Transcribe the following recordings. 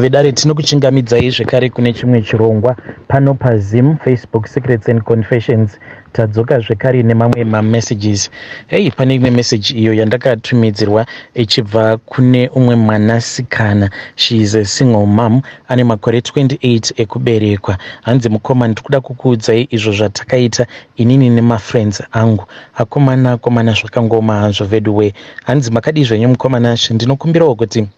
Vedare tinokuchingamidzai zvekare kune chimwe chirongwa pano paZim Facebook Secrets and Confessions. Tadzoka zvekare nemamwe mamessages. Hey, pane imwe message iyo yandakatumidzirwa ichibva kune umwe mwanasikana. She is a single mom, ane makore 28 ekuberekwa. Hanzi mukoma, ndikuda kukuudzai izvo zvatakaita inini nemafriends angu. Akomana zvakangoma hazvo veduwe. Hanzi makadi zvenyu mukomana, ndinokumbirawo kuti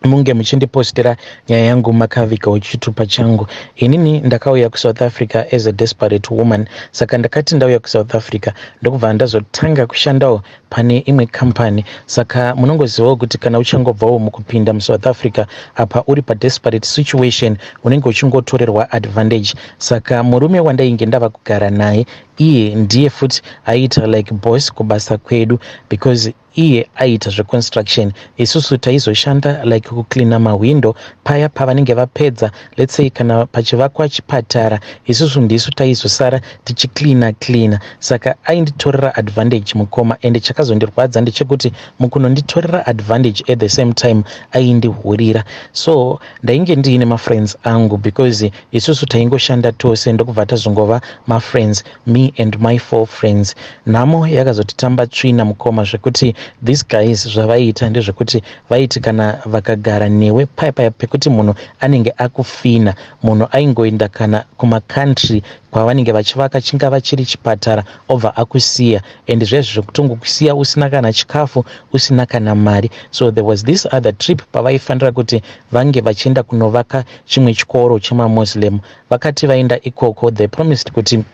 munge muchindipostera nyaya yangu makavigawo chitupa changu. Inini ndakauya kuSouth Africa as a desperate woman, saka ndakati ndauya kuSouth Africa ndokubva ndazotanga kushandawo pane imwe company. Saka munongozivawo kuti kana uchangobvawo mukupinda muSouth Africa apa uri padesperate situation unenge uchingotorerwa advantage. Saka murume wandainge ndava kugara naye iye ndiye futi aita like boss kubasa kwedu, because iye aita zveconstruction, isusu taizoshanda like kucleana mawindo paya pavanenge vapedza, let's say kana pachivakwa chipatara, isusu ndisu taizosara tichicleana. Saka ainditorera advantage mukoma, ende chakazondirwadza ndechekuti mukunonditorera advantage at the same time aindihurira. So ndainge ndiine mafriends angu, because isusu taingoshanda tose ndokubva tazongova mafriends, me and my 4 friends. Nhamo yakazotitamba tsvina mukoma, zvekuti these guys zvavaiita ndezvekuti vaiti kana vakagara newe paya pekuti munhu anenge akufina, munhu aingoenda kana kumakantri kwavanenge vachivaka, chingava chiri chipatara, obva akusiya, ende zvezvo zvekutongokusiya usina kana chikafu, usina kana mari. So there was this other trip pavaifanira kuti vange vachienda kunovaka chimwe chikoro chemamuslim. Vakati vaenda ikoko, they promised kuti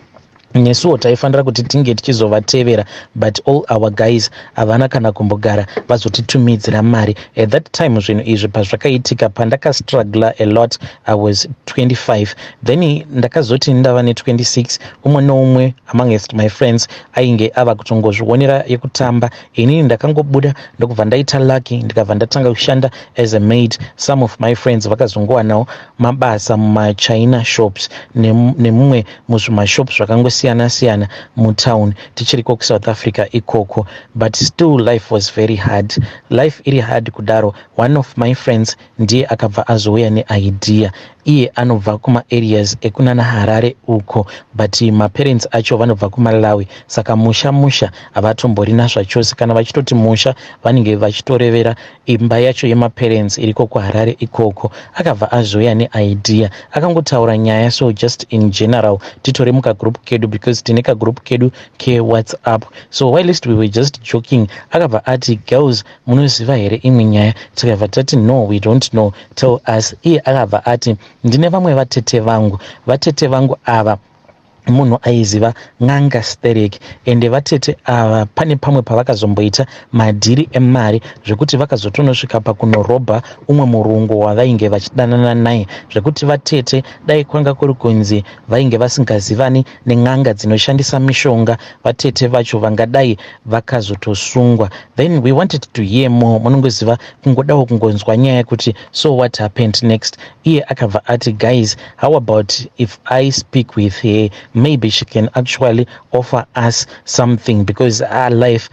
nesuwo taifanira kuti tinge tichizovatevera, but all our guys havana kana kumbogara vazotitumidzira mari. At that time zvinhu izvi pazvakaitika, pandakastruggla a lot, I was 25. Then ndakazoti ndava ne26, umwe noumwe amongst my friends ainge ava kutongozvionera yekutamba. Inini ndakangobuda ndokubva ndaita lucky, ndikabva ndatanga kushanda as a maid. Some of my friends vakazongowanawo mabasa mumachina shops nemumwe muzvimashops zvakangosiyana mutown tichiriko kuSouth Africa ikoko. But still life was very hard. Life iri hard kudaro, one of my friends ndiye akabva azouya neidea. Iye anobva kuma areas ekunana Harare uko, but maparents acho vanobva kuMalawi. Saka musha havatomborina zvachose, kana vachitoti musha vanenge vachitorevera imba yacho yemaparents iriko kuHarare ikoko. Akabva azouya neidea, akangotaura nyaya, so just in general titore mukagroup kedu, because tine kagroup kedu keWhatsApp. So whilst we were just joking, akabva ati, girls munoziva here imwe nyaya? Tikabva tati no, we don't know, tell us. Iye akabva ati, ndine vamwe vatete vangu ava munhu aiziva n'anga stereki, ende vatete ava pane pamwe pavakazomboita madhiri emari zvekuti vakazotonosvika pakunorobha umwe murungu wavainge vachidanana naye, zvekuti vatete dai kwanga kuri kunzi vainge vasingazivani nen'anga dzinoshandisa mishonga, vatete vacho vangadai vakazotosungwa. Then we wanted to hear more, munongoziva kungodawo kungonzwa nyaya kuti so what happened next. Iye akabva ati, guys, how about if I speak with her, maybe she can actually offer us something, because our life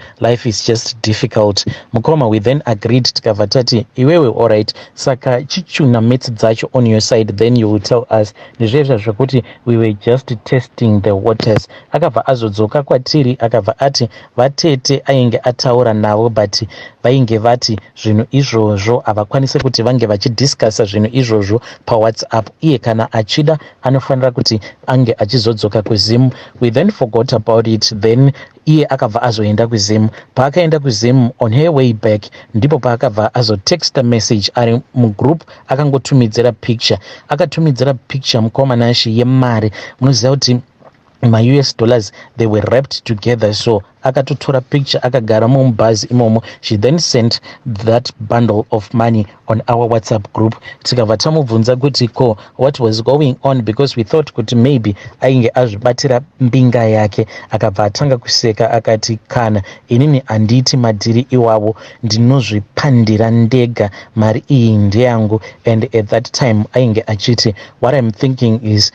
is just difficult. Mukoma, we then agreed, tikabva tati iwewe alright, saka chichuna mates dzacho on your side, then you will tell us. Ndizvezva zvekuti we were just testing the waters. Akabva azodzoka kwatiri akabva ati vatete ainge ataura navo, but vainge vati zvinhu izvozvo havakwanisi kuti vange vachidiscassa zvinhu izvozvo paWhatsApp. Iye kana achida anofanira kuti ange achizodzoka kuZim. We then forgot about it. Then iye akabva azoenda kuZim. Paakaenda kuZim, on her way back ndipo paakabva azotexta message ari mugroup, akangotumidzira picture. Akatumidzira picture mukomana shi yemari. Munoziva kuti ma-US dollars, they were wrapped together. So akatotora picture akagara mumubhazi imomo. She then sent that bundle of money on our WhatsApp group. Tikabva tamubvunza kuti ko what was going on, because we thought kuti maybe ainge azvibatira mbinga yake. Akabva atanga kuseka akati, kana inini handiti madhiri iwavo, ndinozvipandira ndega, mari iyi ndeyangu. And at that time ainge achiti, what I'm thinking is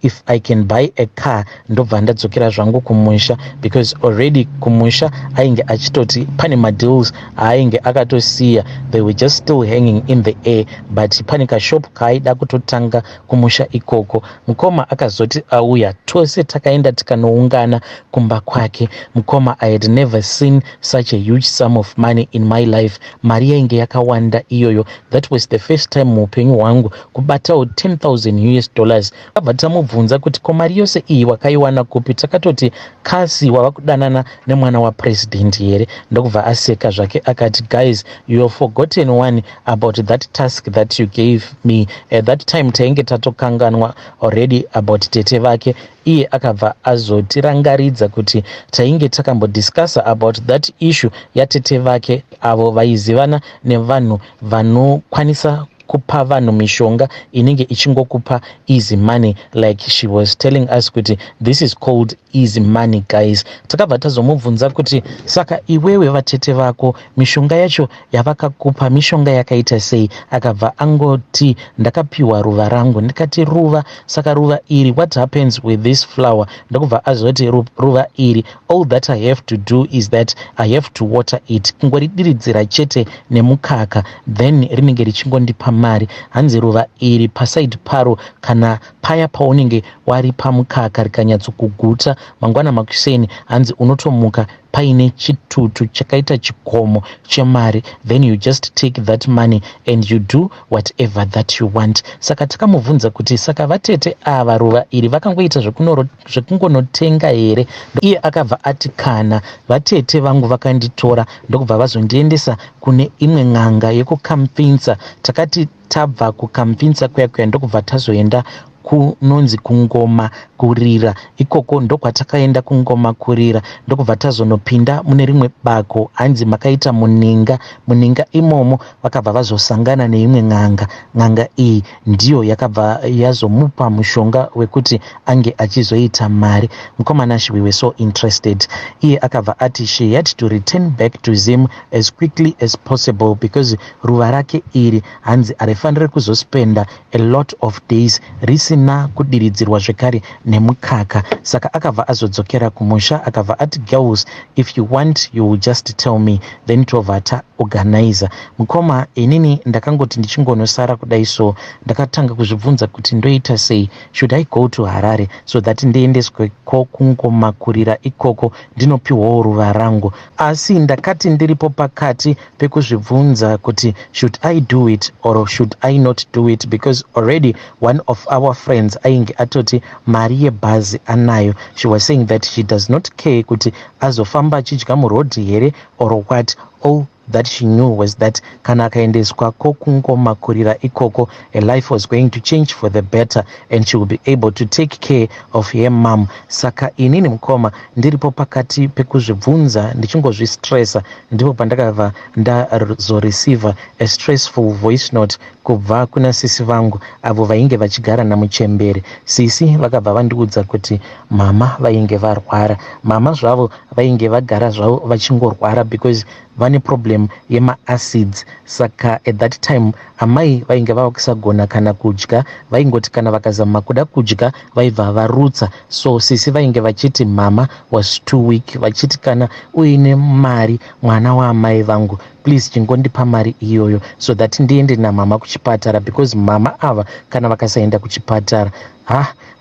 if I can buy a car ndobva ndadzokera zvangu kumusha, because already kuti kumusha ainge achitoti pane madeals ainge akatosiya, they were just still hanging in the air, but pane kashop kaaida kutotanga kumusha ikoko. Mukoma akazoti auya, tose takaenda tikanoungana kumba kwake. Mukoma, I had never seen such a huge sum of money in my life. Mari yainge yakawanda iyoyo. That was the first time muupenyu hwangu kubatawo 10,000 US dollars. Abva tamubvunza kuti ko mari yose iyi wakaiwana kupi? Takatoti kasi wava kudanana nemwana wapresident here. Ndokubva aseka zvake akati, guys, you have forgotten one about that task that you gave me. At that time tainge tatokanganwa already about tete vake. Iye akabva azotirangaridza kuti tainge takambodiscussa about that issue yatete vake avo vaizivana nevanhu vanokwanisa kupa vanhu mishonga inenge ichingokupa easy money, like she was telling us kuti this is called easy money, guys. Takabva tazomubvunza kuti saka iwewe vatete vako mishonga yacho yavakakupa mishonga yakaita sei? Akabva angoti ndakapiwa ruva rangu. Ndikati ruva? Saka ruva iri, what happens with this flower? Ndokubva azoti ruva iri, all that I have to do is that I have to water it, kungoridiridzira chete nemukaka, then rinenge richingondipa mari. Hanzi ruva iri pasaidi paro kana paya paunenge wari pamukaka rikanyatsokuguta mangwana makuseni, hanzi unotomuka paine chitutu chakaita chikomo chemari, then you just take that money and you do whatever that you want. Saka takamubvunza kuti saka vatete ava ruva iri vakangoita zvekungonotenga here? Iye akabva ati kana, vatete vangu vakanditora ndokubva vazondiendesa kune imwe n'anga yekukampinsa. Takati tabva kukampinsa kuya ndokubva tazoenda kunonzi kungoma kurira. Ikoko ndokwatakaenda kungoma kurira, ndokubva tazonopinda mune rimwe bako hanzi makaita muninga. Muninga imomo vakabva vazosangana neimwe n'anga. N'anga iyi ndiyo yakabva yazomupa mushonga wekuti ange achizoita mari. Mukomana, we were so interested. Iye akabva ati she had to return back to Zim as quickly as possible because ruva rake iri hanzi arifanire kuzospenda a lot of days risina kudiridzirwa zvekare nemukaka. Saka akabva azodzokera kumusha akabva ati, girls, if you want you will just tell me, then tovata organizer. Mukoma, inini ndakangoti ndichingonosara kudai, so ndakatanga kuzvibvunza kuti ndoita sei, should I go to Harare so that ndiendeswe kungomakurira ikoko ndinopiwawo ruva rangu? Asi ndakati ndiripo pakati pekuzvibvunza kuti should I do it or should I not do it, because already one of our friends ainge atoti mari yebhazi anayo. She was saying that she does not care kuti azofamba achidya murodhi here or what. All that she knew was that kana akaendeswa kokungomakurira ikoko, her life was going to change for the better and she will be able to take care of her mom. Saka inini Mukoma ndiripo pakati pekuzvibvunza ndichingozvistressa, ndipo pandakabva ndazoreceiva a stressful voice note kubva kuna sisi vangu avo vainge vachigara namuchembere. Sisi vakabva vandiudza kuti mama vainge varwara. Mama zvavo vainge vagara zvavo vachingorwara because vane problem yema-acids. Saka at that time amai vainge vava kusagona kana kudya, vaingoti kana vakazama kuda kudya vaibva varutsa. So sisi vainge vachiti mama was too weak, vachiti kana uine mari mwana waamai vangu please chingondipa mari iyoyo so that ndiende namama kuchipatara, because mama ava kana vakasaenda kuchipatara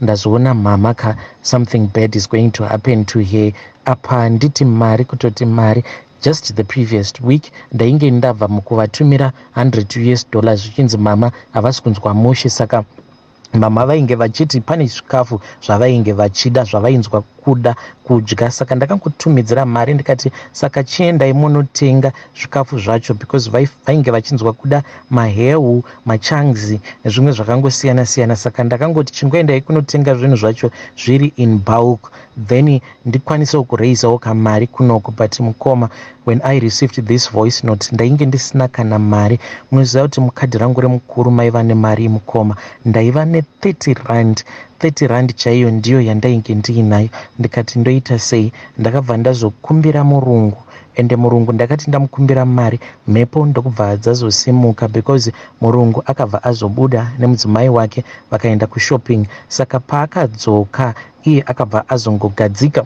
ndazoona mama something bad is going to happen to her. Apa nditi mari kutoti mari. Just the previous week ndainge ndabva mukuvatumira 100 US dollars zvichinzi mama havasi kunzwa mushe. Saka mama vainge vachiti pane zvikafu zvavainge vachida zvavainzwa kuda kudya. Saka ndakangotumidzira mari ndikati saka chiendai munotenga zvikafu zvacho, because vainge vachinzwa kuda maheu, machangzi nezvimwe zvakangosiyana siyana. Saka ndakangoti chingoendai kunotenga zvinhu zvacho zviri in bulk, then ndikwanisewo kureisawo kamari kunoko. But Mukoma, when I received this voice note ndainge ndisina kana mari. Munoziva kuti mukadhi rangu remukuru maiva nemari Mukoma, ndaiva ne30 rand chaiyo ndiyo yandainge ndiinayo. Ndikati ndoita sei? Ndakabva ndazokumbira Murungu, ende Murungu ndakati ndamukumbira mari, mhepo ndokubva dzazosimuka because Murungu akabva azobuda nemudzimai wake vakaenda kushopping. Saka paakadzoka iye akabva azongogadzika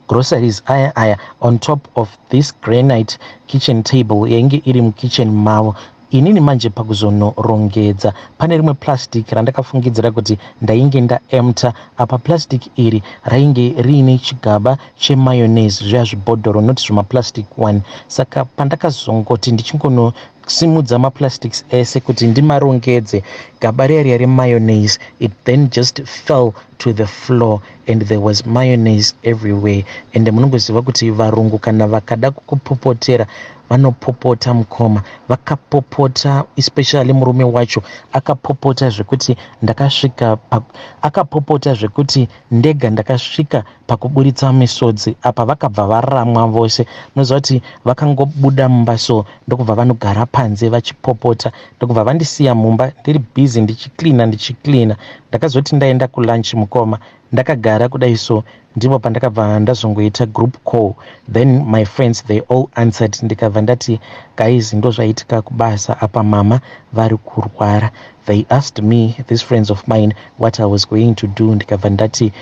groceries aya on top of this granite kitchen table yainge iri mukitchen mavo. Inini manje pakuzonorongedza pane rimwe plastic randakafungidzira kuti ndainge ndaemta. Apa plastic iri rainge riine chigaba chemayonnaise, zviya zvibhodhoro, not zvimaplastic one. Saka pandakazongoti ndichingonosimudza maplastics ese kuti ndimarongedze, gaba riya remayonnaise, it then just fell to the floor and there was mayonnaise everywhere. And munongoziva kuti varungu kana vakada kukupopotera vanopopota mukoma, vakapopota, especially murume wacho akapopota zvekuti akapopota zvekuti ndega ndakasvika pakuburitsa misodzi. Apa vakabva varamwa vose, munoziva kuti vakangobuda mumba, so ndokubva vanogara panze vachipopota, ndokubva vandisiya mumba ndiri busy ndichiklina. Ndakazoti ndaenda kulunch mukoma, ndakagara kudai, so ndipo pandakabva ndazongoita group call, then my friends they all answered. Ndikabva ndati guys, ndozvaitika kubasa apa, mama vari kurwara. They asked me, these friends of mine, what I was going to do. Ndikabva ndati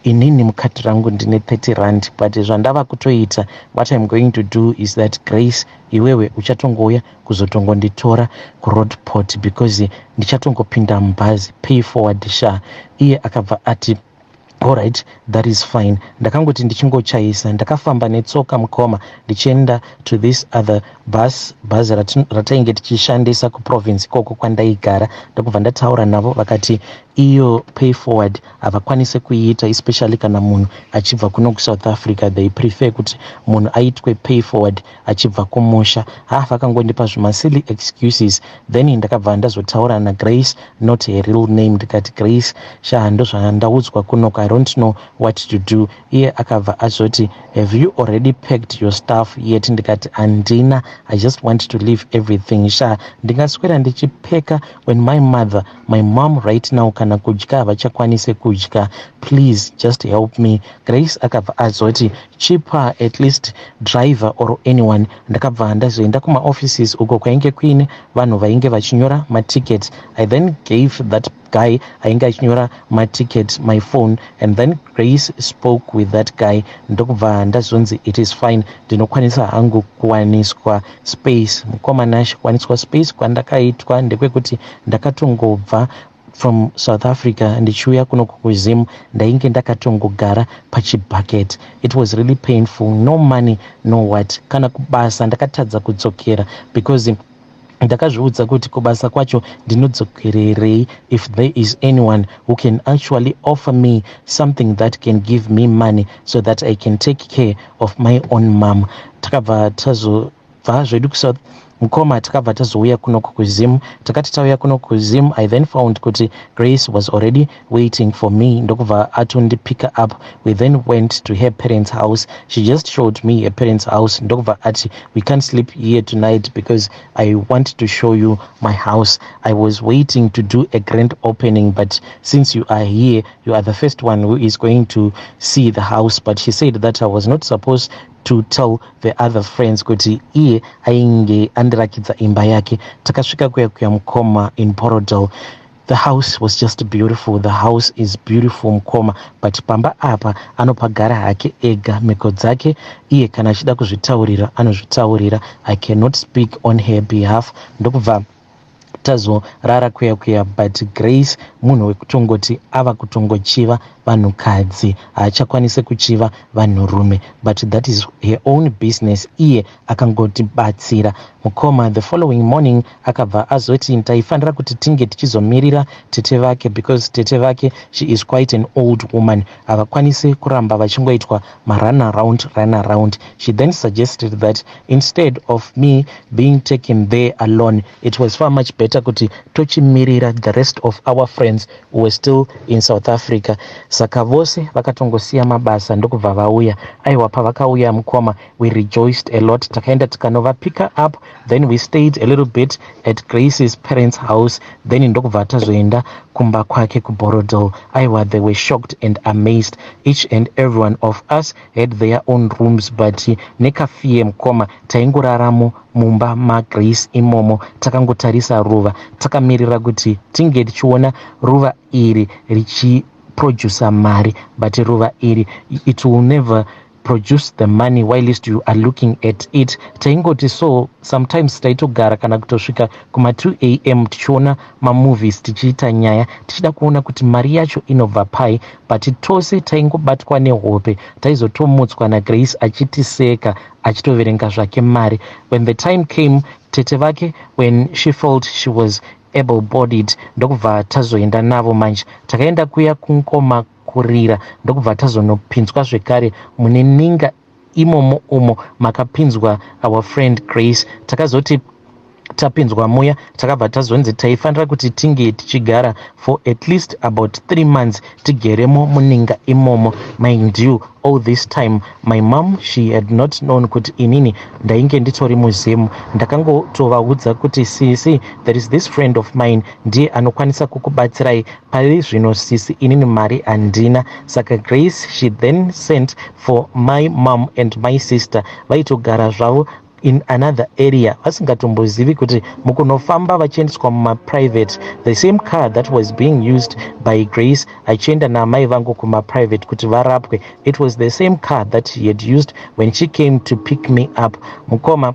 inini mukati rangu ndine 30 rand, but zvandava kutoita, what I'm going to do is that Grace, iwewe uchatongouya kuzotongonditora kuroadport because ndichatongopinda mubhazi, pay forward sha. Iye akabva ati alright, that is fine. Ndakangoti ndichingochaisa, ndakafamba netsoka mukoma ndichienda to this other bus ratainge tichishandisa kuprovince ikoko kwandaigara. Ndokubva ndataura navo, vakati iyo pay forward havakwanise kuiita, especially kana munhu achibva kuno kuSouth Africa. They prefer kuti munhu aitwe pay forward achibva kumusha. Vakangondipa zvimasily excuses. Then ndakabva ndazotaura naGrace, not her real name. Ndikati Grace, sha ndozvandaudzwa kunoko, I don't know what to do. Iye akabva azoti, have you already packed your stuff yet? Ndikati andina, I just want to leave everything. Sha ndingaswera ndichipeka when my mom right now kana kudya havachakwanise kudya, please just help me. Grace akabva azoti chipa at least driver or anyone. Ndakabva ndazoenda kumaoffices uko kwainge kuine vanhu vainge vachinyora matickets. I then gave that guy ainge achinyora maticket my phone, and then Grace spoke with that guy. Ndokubva ndazonzi it is fine, ndinokwanisa hangu kuwaniswa space. Mukomana achikwaniswa space kwandakaitwa ndekwekuti ndakatongobva from South Africa ndichiuya kuno kuZim, ndainge ndakatongogara pachibhucket. It was really painful, no money no what. Kana kubasa ndakatadza kudzokera because ndakazviudza kuti kubasa kwacho ndinodzokererei if there is anyone who can actually offer me something that can give me money so that I can take care of my own mom. Takabva tazobva zvedu kuSouth mukoma, takabva tazouya kuno kuZim. Takati tauya kuno kuZim, I then found kuti Grace was already waiting for me. Ndokubva atondipika up. We then went to her parents' house. She just showed me her parents' house. Ndokubva ati, we can't sleep here tonight because I want to show you my house. I was waiting to do a grand opening, but since you are here, you are the first one who is going to see the house. But she said that I was not supposed to tell the other friends kuti iye ainge andirakidza imba yake. Takasvika kuya mukoma in Paruva. The house was just beautiful. The house is beautiful mukoma, but pamba apa anopagara hake ega, mhiko dzake iye kana achida kuzvitaurira anozvitaurira. I cannot speak on her behalf. Ndokubva tazorara kuya, but Grace munhu wekutongoti ava kutongochiva vanhukadzi, haachakwanise kuchiva vanhurume, but that is her own business. Iye akangotibatsira mukoma. The following morning akabva azoti taifanira kuti tinge tichizomirira tete vake because tete vake, she is quite an old woman, havakwanise kuramba vachingoitwa run around. She then suggested that instead of me being taken there alone, it was far much better kuti tochimirira the rest of our friends who were still in South Africa. Saka vose vakatongosiya mabasa ndokubva vauya. Aiwa, pavakauya mukoma, we rejoiced a lot. Takaenda tikanova pick up, then we stayed a little bit at Grace's parents' house, then ndokubva tazoenda kumba kwake kuBorodale. Aiwa, they were shocked and amazed. Each and every one of us had their own rooms, but nekafie mukoma taingoraramo mumba maGrace imomo. Takangotarisa ruva, takamirira kuti tinge tichiona ruva iri producer mari, but ruva iri, it will never produce the money whilst you are looking at it. Taingoti so sometimes taitogara kana kutosvika kuma 2 am tichiona mamovies tichiita nyaya tichida kuona kuti mari yacho inobva pai, but tose taingobatwa nehope, taizotomutswa naGrace achitiseka achitoverenga zvake mari. When the time came, tete vake, when she felt she was able-bodied, ndokubva tazoenda navo manje takaenda kuya kunkoma kurira, ndokubva tazonopinzwa zvekare mune ninga imomo umo makapinzwa our friend Grace. Takazoti tapinzwa muya takabva tazonzi taifanira kuti tinge tichigara for at least about 3 months tigeremo muninga imomo. Mind you, all this time my mom, she had not known kuti inini ndainge nditori muzemu. Ndakangotovaudza kuti sisi, there is this friend of mine ndiye anokwanisa kukubatsirai pari zvino sisi inini mari handina. Saka Grace, she then sent for my mom and my sister, vaitogara zvavo in another area vasingatombozivi kuti mukunofamba vachiendeswa mumaprivate, the same car that was being used by Grace achienda namai vangu kumaprivate kuti varapwe. It was the same car that he had used when she came to pick me up. Mukoma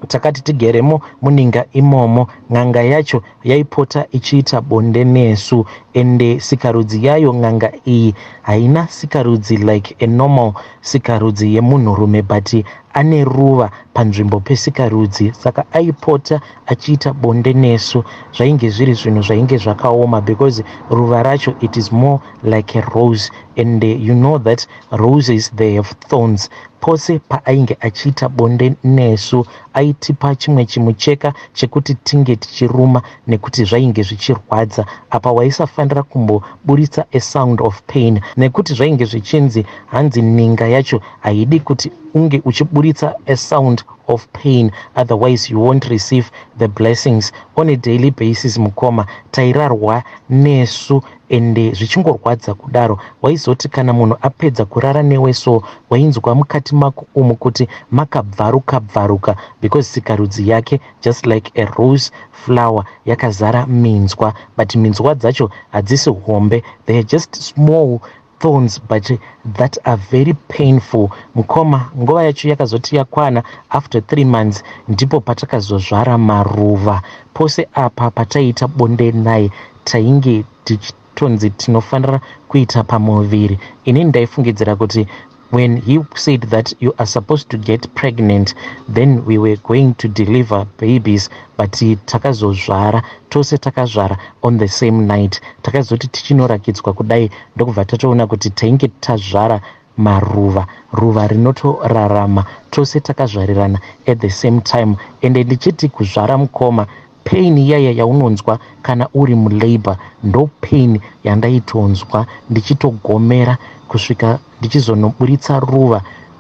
takati tigeremo muninga imomo, ng'anga yacho yaipota ichiita bonde nesu, ende sikarudzi yayo ng'anga iyi haina sikarudzi like a normal sikarudzi yemunhurume, but ane ruva panzvimbo pesikarudzi, saka aipota achiita bonde nesu. Zvainge zviri zvinhu zvainge zvakaoma because ruva racho, it is more like a rose, and you know that roses, they have thorns. Pose paainge achiita bonde nesu aitipa chimwe chimucheka chekuti tinge tichiruma nekuti zvainge zvichirwadza. Apa waisafanira kumboburitsa a sound of pain nekuti zvainge zvichinzi hanzi ninga yacho haidi kuti unge uchiburitsa a sound of pain, otherwise you won't receive the blessings on a daily basis. Mukoma tairarwa nesu ende zvichingorwadza kudaro, waizoti kana munhu apedza kurara newe so wainzwa mukati mako umu kuti makabvaruka bvaruka, because sikarudzi yake just like a rose flower yakazara minzwa, but minzwa dzacho hadzisi hombe, they are just small thorns but that are very painful. Mukoma nguva yacho yakazoti yakwana, after 3 months ndipo patakazozvara maruva. Pose apa pataiita bonde naye tainge tichitonzi tinofanira kuita pamuviri. Ini ndaifungidzira kuti when he said that you are supposed to get pregnant, then we were going to deliver babies, but takazozvara, tose takazvara on the same night. Takazoti tichinorakidzwa kudai ndokubva tatoona kuti tainge tazvara maruva, ruva rinotorarama, tose takazvarirana at the same time. Ende ndichiti kuzvara mukoma, pain yaya yaunonzwa kana uri mulabor ndo pain yandaitonzwa ndichitogomera kusvika ndichizonoburitsa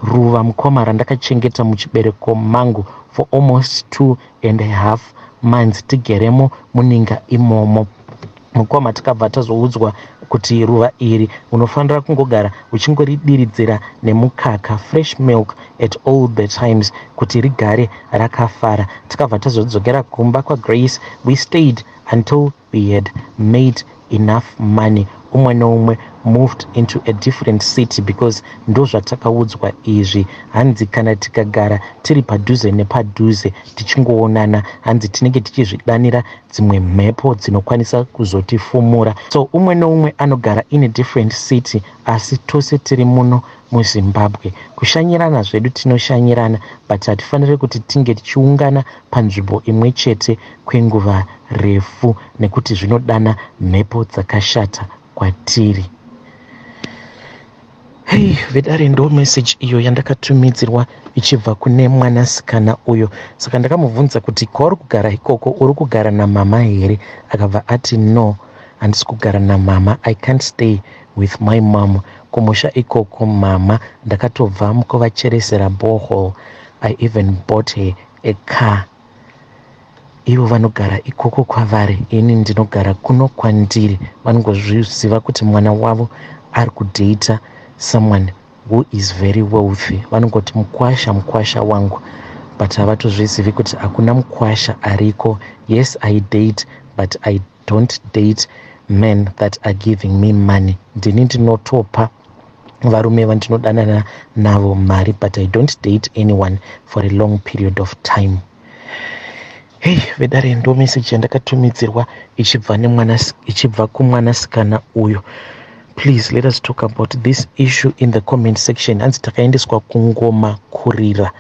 ruva mukoma randakachengeta muchibereko mangu for almost 2.5 months tigeremo muninga imomo. Mukoma takabva tazoudzwa kuti ruva iri unofanira kungogara uchingoridiridzira nemukaka, fresh milk at all the times, kuti rigare rakafara. Takabva tazodzokera kumba kwaGrace. We stayed until we had made enough money. Umwe noumwe moved into a different city because ndo zvatakaudzwa izvi. Hanzi kana tikagara tiri padhuze nepadhuze tichingoonana, hanzi tinenge tichizvidanira dzimwe mhepo dzinokwanisa kuzotifumura. So umwe noumwe anogara in a different city, asi tose tiri muno muZimbabwe. Kushanyirana zvedu tinoshanyirana, but hatifaniri kuti tinge tichiungana panzvimbo imwe chete kwenguva refu nekuti zvinodana mhepo dzakashata kwatiri. Hey, vedare ndo message iyo yandakatumidzirwa ichibva kune mwanasikana uyo. Saka ndakamubvunza kuti kwauri kugara ikoko uri kugara namama here? Akabva ati no, handisi kugara namama, I can't stay with my mom. Kumusha ikoko mama ndakatobva mukuvacheresera borehole. I even bought her a car. Ivo vanogara ikoko kwavari, ini ndinogara kuno kwandiri. Vanongozviziva kuti mwana wavo ari kudata someone who is very wealthy. Vanongoti mukwasha wangu, but havatozvizivi kuti hakuna mukwasha ariko. Yes, I date, but I don't date men that are giving me money. Ndini ndinotopa varume vandinodanana navo mari, but I don't date anyone for a long period of time. Hey, vedare ndo message yandakatumidzirwa ichibva kumwanasikana uyo. Please let us talk about this issue in the comment section. Hanzi takaendeswa kungoma kurira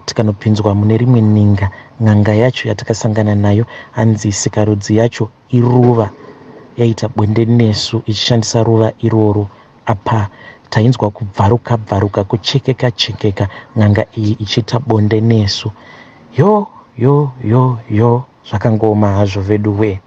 tikanopinzwa mune rimwe ninga. N'anga yacho yatakasangana nayo hanzi sikarudzi yacho iruva yaita bonde nesu ichishandisa ruva iroro. Apa tainzwa kubvaruka kuchekeka n'anga iyi ichiita bonde nesu. Yo zvakangoma hazvo vedu we.